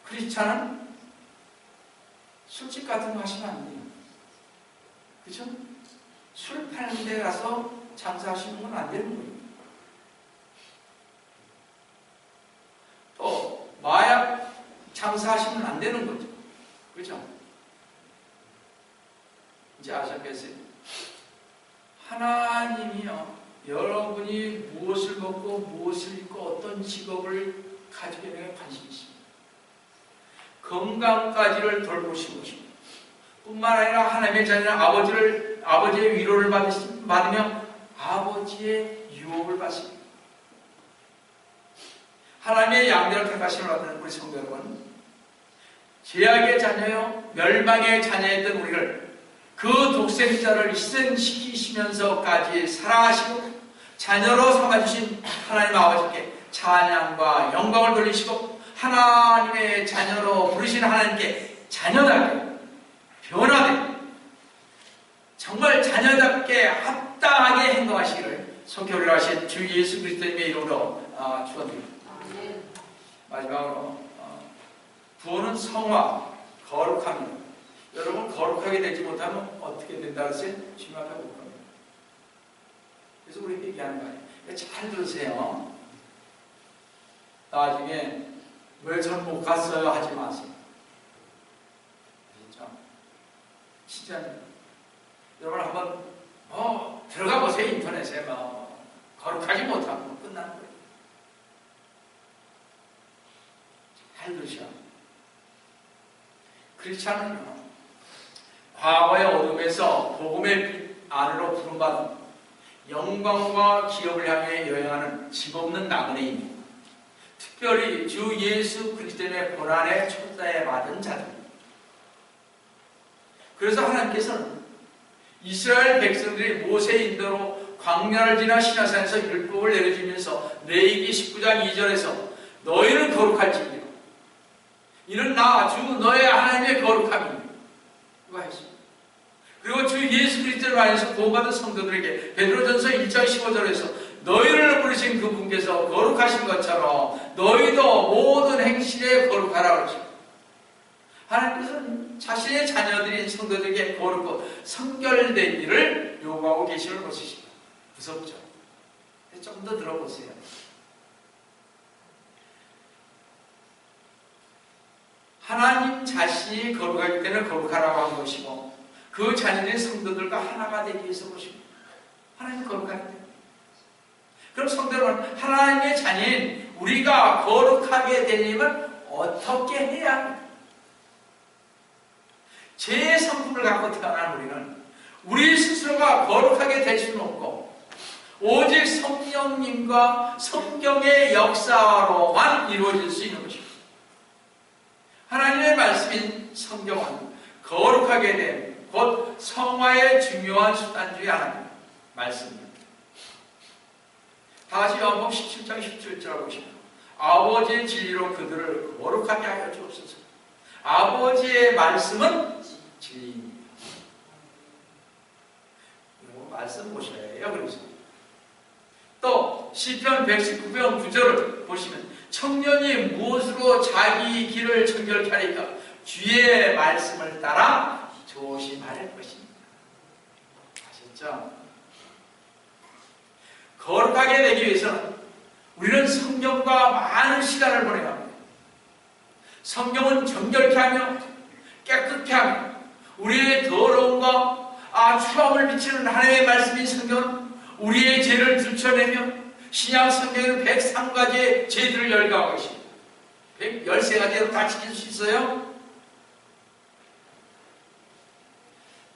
크리스찬은 술집 같은 거 하시면 안 돼요. 그죠? 술 파는 데 가서 장사하시는 건 안 되는 거예요. 또 마약 장사하시면 안 되는 거죠. 그죠? 이제 아셨겠어요? 하나님이요, 여러분이 무엇을 먹고 무엇을 입고 어떤 직업을 가지게 되는 관심이 있습니다. 건강까지를 돌보시는 것입니다. 뿐만 아니라 하나님의 자녀는 아버지의 위로를 받으며 아버지의 유혹을 받습니다. 하나님의 양대를 택하시는 우리 성도 여러분, 죄악의 자녀요 멸망의 자녀였던 우리를 그 독생자를 희생시키시면서까지 사랑하시고 자녀로 삼아주신 하나님 아버지께 찬양과 영광을 돌리시고 하나님의 자녀로 부르신 하나님께 자녀답게 변화되고 정말 자녀답게 합당하게 행동하시기를 속히 하신 주 예수 그리스도님의 이름으로 축원드립니다. 마지막으로 구원은 성화, 거룩합니다. 여러분 거룩하게 되지 못하면 어떻게 된다고 했어요? 심하게 못 갑니다. 그래서 우리 얘기하는 거예요. 잘 들으세요. 나중에 왜 전 못 갔어요? 하지 마세요. 진짜. 진짜. 여러분 한번 들어가 보세요. 인터넷에 거룩하지 못하면 끝나는 거예요. 잘 들으셔. 크리스찬은요 과거의 어둠에서 복음의 빛 안으로 부름받은 영광과 기업을 향해 여행하는 집 없는 나그네입니다. 특별히 주 예수 그리스도의 고난의 초자에 받은 자들입니다. 그래서 하나님께서는 이스라엘 백성들이 모세의 인도로 광야를 지나 시내산에서 율법을 내려주면서 레위기 19장 2절에서 너희는 거룩할지니라 이는 나 주 너의 하나님의 거룩함이니라 그거 했습니다. 그리고 주 예수 그리스도를 안에서 구원받은 성도들에게 베드로전서 1장 15절에서 너희를 부르신 그분께서 거룩하신 것처럼 너희도 모든 행실에 거룩하라 그러십니다. 하나님께서는 자신의 자녀들인 성도들에게 거룩고 성결된 일을 요구하고 계시는 것이십니다. 무섭죠? 좀 더 들어보세요. 하나님 자신이 거룩하기 때문에 거룩하라고 한 것이고 그 자녀들의 성도들과 하나가 되기 위해서 그것입니다. 하나님 거룩하기 때문에. 그럼 성도는 하나님의 자녀인 우리가 거룩하게 되려면 어떻게 해야 합니까? 죄의 성품을 갖고 태어난 우리는 우리 스스로가 거룩하게 될 수는 없고 오직 성령님과 성경의 역사로만 이루어질 수 있는 것입니다. 하나님의 말씀인 성경은 거룩하게 된 곧 성화의 중요한 수단 중에 하나입니다. 말씀입니다. 다시 요한복음 17장 17절 보시면 아버지의 진리로 그들을 거룩하게 하여 주옵소서. 아버지의 말씀은 진리입니다. 이거 말씀 보셔야 해요. 그래서 또 시편 119편 9절을 보시면 청년이 무엇으로 자기 길을 정결케 하리까 주의 말씀을 따라 조심할 것입니다. 아셨죠? 거룩하게 되기 위해서는 우리는 성경과 많은 시간을 보내야 합니다. 성경은 정결케 하며 깨끗게 하며 우리의 더러움과 추함을 비치는 하나님의 말씀인 성경은 우리의 죄를 들춰내며 신약 성경에는 103가지의 죄들을 열거하고 있습니다. 113가지로 다 지킬 수 있어요?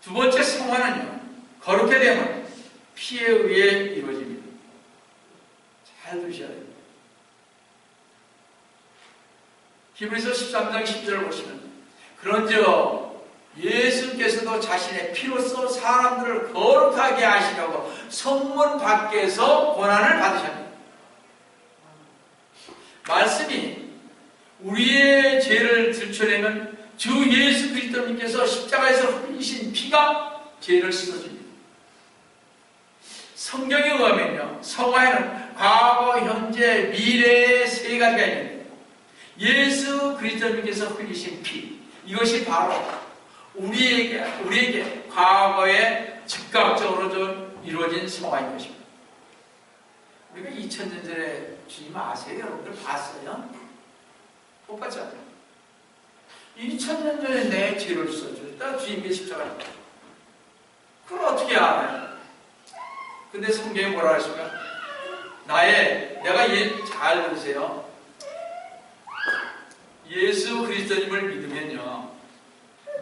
두 번째 성화는요, 거룩해 되면 피에 의해 이루어집니다. 잘 들으셔야 됩니다. 히브리서 13장 10절을 보시면 그런즉 예수께서도 자신의 피로써 사람들을 거룩하게 하시려고 성문 밖에서 고난을 받으셨습니다. 말씀이 우리의 죄를 들춰내면 주 예수 그리스도님께서 십자가에서 흘리신 피가 죄를 씻어줍니다. 성경에 의하면요, 성화에는 과거, 현재, 미래의 세 가지가 있는데 예수 그리스도님께서 흘리신 피, 이것이 바로 우리에게 과거에 즉각적으로 좀 이루어진 성화인 것입니다. 우리가 2000년 전에 주님 아세요? 여러분들 봤어요? 못 봤잖아요. 2000년 전에 내 죄를 써줬다 주님의 십자가에. 그걸 어떻게 알아요? 근데 성경에 뭐라 하십니까? 내가 잘 들으세요. 예수 그리스도님을 믿으면요,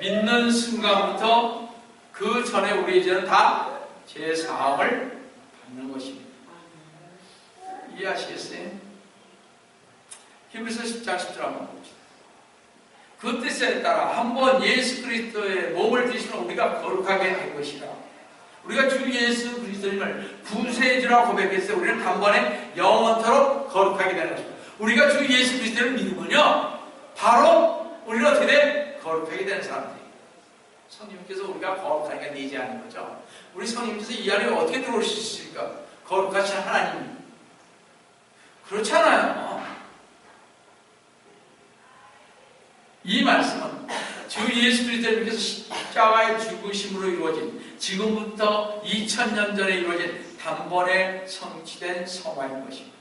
믿는 순간부터 그 전에 우리의 죄는 다 죄 사함을 받는 것입니다. 이해하시겠어요? 히브리서 10장 10절 한번 봅시다. 그 뜻에 따라 한번 예수 그리스도의 몸을 드시면 우리가 거룩하게 된 것이라. 우리가 주 예수 그리스도님을 구세주라 고백했을 때 우리는 단번에 영원토록 거룩하게 되는 것입니다. 우리가 주 예수 그리스도를 믿으면요, 바로 우리는 어떻게 돼? 거룩하게 되는 사람들이에요. 성령님께서 우리가 거룩하니까 내재하는 거죠. 우리 성령님께서 이 안에 어떻게 들어올 수 있을까? 거룩하신 하나님. 그렇잖아요. 이 말씀은 주 예수 그리스도님께서 십자가의 죽으심으로 이루어진, 지금부터 2000년 전에 이루어진 단번에 성취된 성화인 것입니다.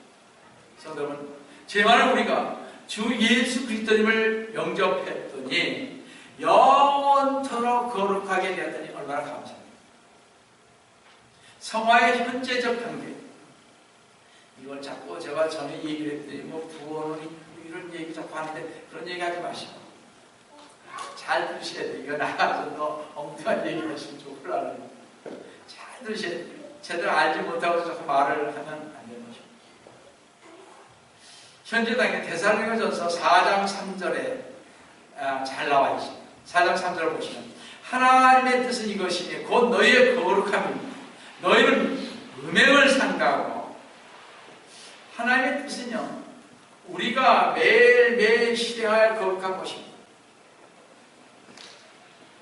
성도 여러분, 제 말은 우리가 주 예수 그리스도님을 영접했더니 영원토록 거룩하게 되었더니 얼마나 감사합니다. 성화의 현재적 관계, 이걸 자꾸 제가 전에 얘기를 했더니 뭐 부원이 이런 얘기 자꾸 하는데 그런 얘기 하지 마시고 잘 들으셔야 돼요. 이거 나가서 더 엉뚱한 얘기 하시면 좋을라는. 잘 들으셔야 돼요. 제대로 알지 못하고 자꾸 말을 하면 안 되는 것입니다. 현재 당에 데살로니가전서 4장 3절에 잘 나와 있습니다. 4장 3절을 보시면 하나님의 뜻은 이것이니 곧 너희의 거룩함입니다. 너희는 음행을 삼가하고. 하나님의 뜻은요, 우리가 매일매일 실행할 거룩한 것입니다.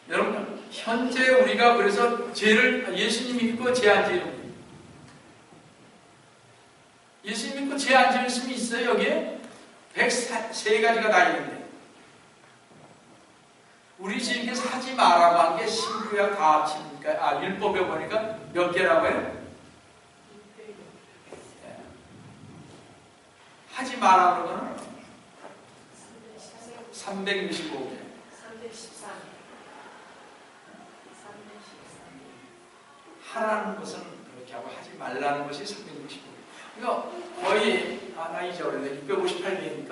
여러분, 현재 우리가 그래서 죄를 예수님 믿고 죄 안 지는 거예요. 예수님 믿고 죄 안 지는 사람이 있어요? 여기에 103가지가 다 있는데 우리 주님께서 하지 말라고 한 게 신구약 다 합치니까 율법에 보니까 몇 개라고 해요? 하지 말라는 거는 365개. 하라는 것은 그렇게 하고 하지 말라는 것이 365개. 그러니까 거의 나 잊어버렸네. 658개니까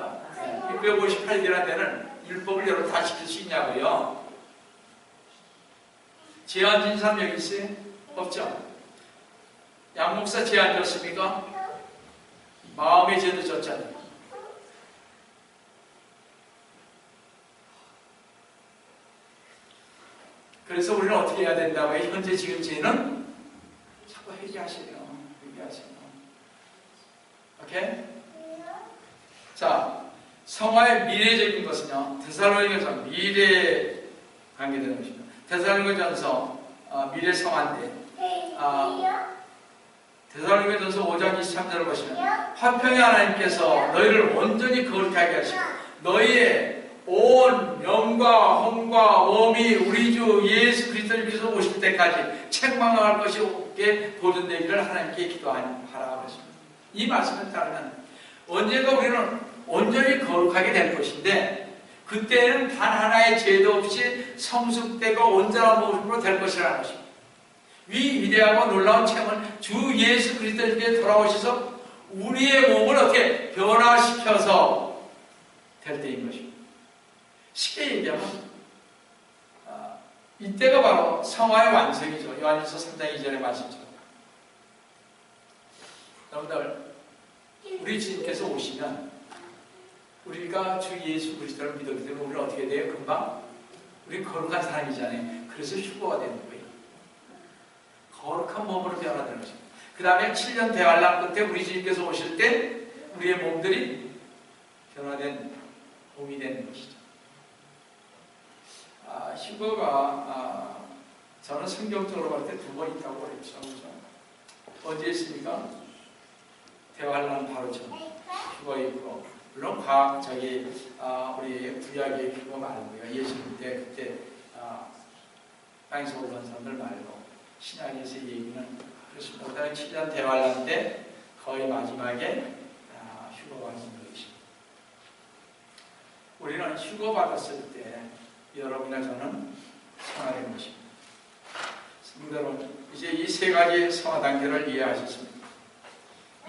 658개라는 데는 율법을 여러 다 지킬 수 있냐고요. 죄 안 지은 사람 여기 있어요? 없죠? 양 목사 죄 안 졌습니까? 마음의 죄도 졌잖아요. 그래서 우리는 어떻게 해야 된다고 해요? 현재 지금 죄는 자꾸 회개하시래요. 회개하세요. 오케이? 자, 성화의 미래적인 것은요, 데살로니가전서 미래에 관계되는 것입니다. 데살로니가전서 미래 성화인데, 데살로니가전서 5장 23절을 보시면 화평의 하나님께서 너희를 온전히 거룩하게 하시고 너희의 온 영과 혼과 몸이 우리 주 예수 그리스도께서 오실 때까지 책망할 것이 없게 보존되기를 하나님께 기도하라 그랬습니다. 이 말씀을 따르면 언젠가 우리는 온전히 거룩하게 될 것인데 그때는 단 하나의 죄도 없이 성숙되고 온전한 모습으로 될 것이라는 것입니다. 이 위대하고 놀라운 체험은 주 예수 그리스도께 돌아오셔서 우리의 몸을 어떻게 변화시켜서 될 때인 것입니다. 쉽게 얘기하면 이때가 바로 성화의 완성이죠. 요한일서 3장 2절의 말씀처럼. 여러분들, 우리 주님께서 오시면 우리가 주 예수 그리스도를 믿었기 때문에 우리는 어떻게 돼요? 금방 우리 거룩한 사람이잖아요. 그래서 휴거가 되는 거예요. 거룩한 몸으로 변화되는 것입니다. 그 다음에 7년 대환란 끝에 우리 주님께서 오실 때 우리의 몸들이 변화된 몸이 되는 것이죠. 휴거가 저는 성경적으로 볼 때 2번 있다고 그랬죠. 언제 있습니까? 대환란 바로 전 휴거 있고, 물론 우리 구약의 휴거 말고요. 예수님 때 그때 땅에서 올라온 사람들 말고 신약에서의 얘기는 그렇습니다. 그다음에 7년 대환란 때 거의 마지막에 휴거가 있는 것입니다. 우리는 휴거 받았을 때 여러분이나 저는 성화된 것입니다. 여러분, 이제 이 3가지 성화 단계를 이해하셨습니다.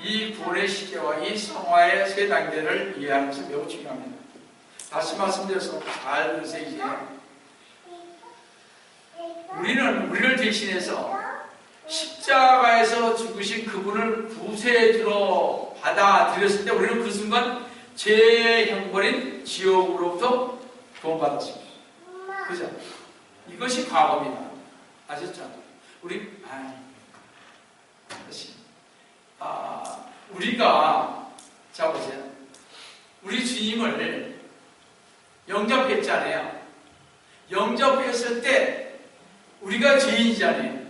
이 구원의 시제와 이 성화의 3단계를 이해하는 것은 매우 중요합니다. 다시 말씀드려서 잘 들으세요. 이제 우리는 우리를 대신해서 십자가에서 죽으신 그분을 구세주로 받아들였을 때 우리는 그 순간 죄의 형벌인 지옥으로부터 구원받았습니다. 그죠? 이것이 과거입니다. 아셨죠? 우리가 자 보세요. 우리 주님을 영접했잖아요. 영접했을 때 우리가 죄인이잖아요.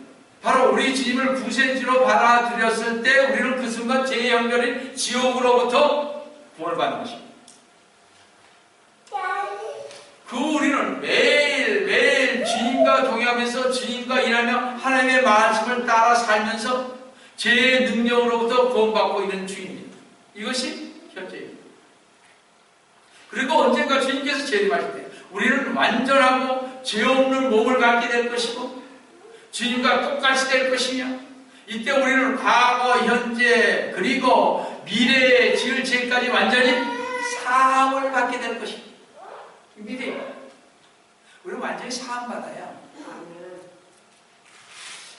바로 우리 주님을 구세주로 받아들였을 때 우리는 그 순간 죄의 연결인 지옥으로부터 구원을 받는 것입니다. 그 우리는 매일 주님과 동행하면서 주님과 일하며 하나님의 말씀을 따라 살면서 죄의 능력으로부터 구원받고 있는 중입니다. 이것이 현재입니다. 그리고 언젠가 주님께서 재림하실 때 우리는 완전하고 죄 없는 몸을 갖게 될 것이고 주님과 똑같이 될 것이며 이때 우리는 과거, 현재 그리고 미래에 지을 죄까지 완전히 사함을 받게 될 것입니다. 미래에 우리는 완전히 사함받아요.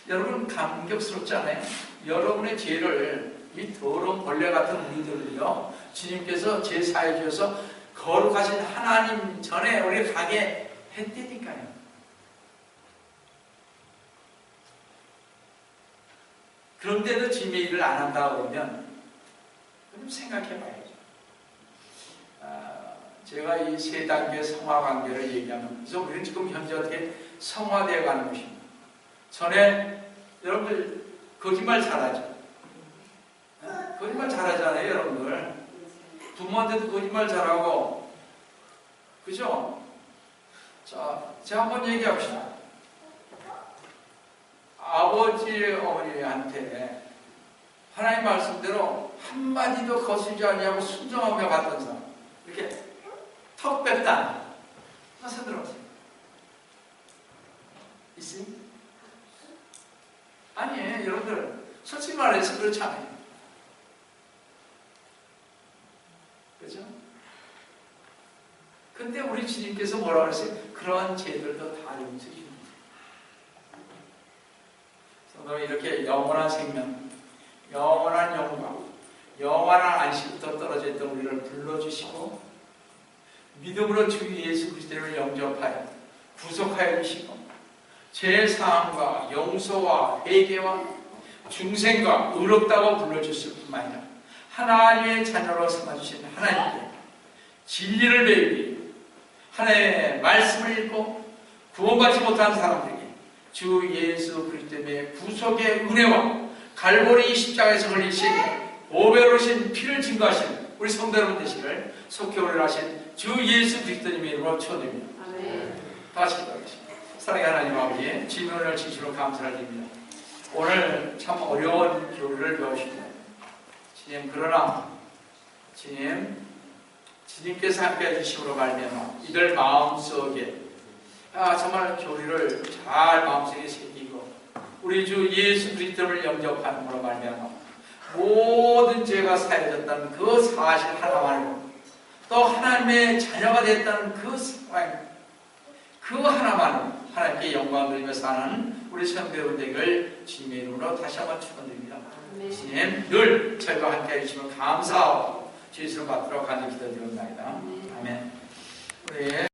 여러분 감격스럽잖아요. 여러분의 죄를 이 더러운 벌레 같은 우리들을요 주님께서 죄 사해 주셔서 거룩하신 하나님 전에 우리가 가게 했다니까요. 그런데도 주님의 일을 안 한다고 그러면 좀 생각해 봐야죠. 제가 이 세 단계 성화 관계를 얘기하면 그래서 우리는 지금 현재 어떻게 성화되어 가는 것입니다. 전에 여러분들 거짓말 잘하죠? 거짓말 잘하잖아요, 여러분들. 부모한테도 거짓말 잘하고, 그죠? 자, 제가 한번 얘기합시다. 아버지, 어머니한테 하나님 말씀대로 한마디도 거스르지 아니하고 순종하며 갔던 사람, 이렇게 턱 뺐다. 손 들어보세요. 있어요? 아니에요, 여러분들. 솔직히 말해서 그렇잖아요. 그죠? 근데 우리 주님께서 뭐라고 그랬어요? 그러한 죄들도 다 용서해 줍니다. 그래서 이렇게 영원한 생명, 영원한 영광, 영원한 안식부터 떨어져 있던 우리를 불러주시고 믿음으로 주 예수 그리스도를 영접하여 구속하여 주시고 죄사함과 용서와 회개와 중생과 의롭다고 불러주실 뿐만 아니라 하나님의 자녀로 삼아주신 하나님께 진리를 배우기, 하나님의 말씀을 읽고 구원받지 못한 사람들에게 주 예수 그리스도의 구속의 은혜와 갈보리 십자가에서 흘리신 보배로우신 피를 증거하신 우리 성도 여러분 되시기를 속히 오래하신 주 예수 그리스도님의 이름으로 축원드립니다. 다시 기도하겠습니다. 사랑의 하나님 아버지, 주님 오늘 진심으로 감사를 드립니다. 오늘 참 어려운 교리를 배우십니다. 주님, 그러나 주님께서 함께 해주심으로 말미암아 이들 마음속에 정말 교리를 잘 마음속에 새기고 우리 주 예수 그리스도를 영접함으로 말미암아 모든 죄가 사해졌다는 그 사실 하나만으로 또 하나님의 자녀가 됐다는 그 상황, 그 하나만으로 하나님께 영광을 드리며 사는 우리 성도 여러분 되기를 주님의 이름으로 다시 한번 축원드립니다. 주님 늘 저희와 함께 해주시면 감사하고 주의 이름 받도록 간절히 기도드립니다. 아멘. 우리